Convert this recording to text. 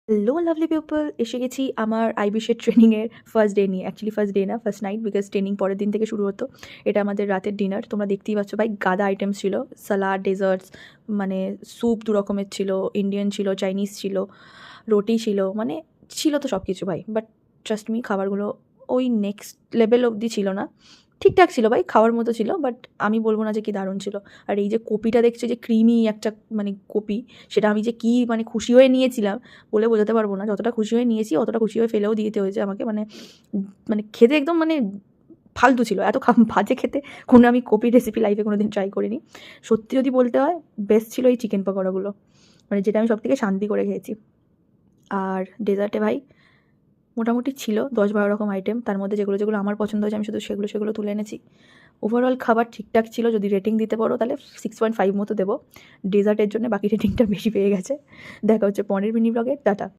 Hello lovely people, এসে গেছি আমার আইবিসের ট্রেনিংয়ের ফার্স্ট ডে নিয়ে। অ্যাকচুয়ালি ফার্স্ট ডে না, ফার্স্ট নাইট, বিকজ ট্রেনিং পরের দিন থেকে শুরু হতো। এটা আমাদের রাতের ডিনার। তোমরা দেখতেই পাচ্ছ ভাই, গাদা আইটেমস ছিল। সালাড, ডেজার্টস, মানে স্যুপ 2 রকমের ছিল, ইন্ডিয়ান ছিল, চাইনিজ ছিল, রুটি ছিল, মানে ছিল তো সব কিছু ভাই। বাট ট্রাস্ট মি, খাবারগুলো ওই নেক্সট লেভেল অবধি ছিল না। ঠিকঠাক ছিল ভাই, খাওয়ার মতো ছিল, বাট আমি বলব না যে কি দারুণ ছিল। আর এই যে কপিটা দেখছো, যে ক্রিমি একটা মানে কপি, সেটা আমি যে কি মানে খুশি হয়ে নিয়েছিলাম বলে বোঝাতে পারবো না। যতটা খুশি হয়ে নিয়েছি অতটা খুশি হয়ে ফেলেও দিতে হয়েছে আমাকে। মানে মানে খেতে একদম মানে ফালতু ছিল। এত বাজে খেতে কোনো আমি কপির রেসিপি লাইফে কোনো দিন ট্রাই করিনি। সত্যি যদি বলতে হয়, বেস্ট ছিল এই চিকেন পকোড়াগুলো, মানে যেটা আমি সবথেকে শান্তি করে খেয়েছি। আর ডেজার্টে ভাই মোটামুটি ছিল ১০-১২ রকম আইটেম। তার মধ্যে যেগুলো, যেগুলো আমার পছন্দ হয়েছে আমি শুধু সেগুলো তুলে এনেছি। ওভারঅল খাবার ঠিকঠাক ছিল। যদি রেটিং দিতে পারো তাহলে 6.5 মতো দেবো। ডেজার্টের জন্য বাকি রেটিংটা বেশি পেয়ে গেছে। দেখা হচ্ছে পরের মিনি ব্লগে। টাটা।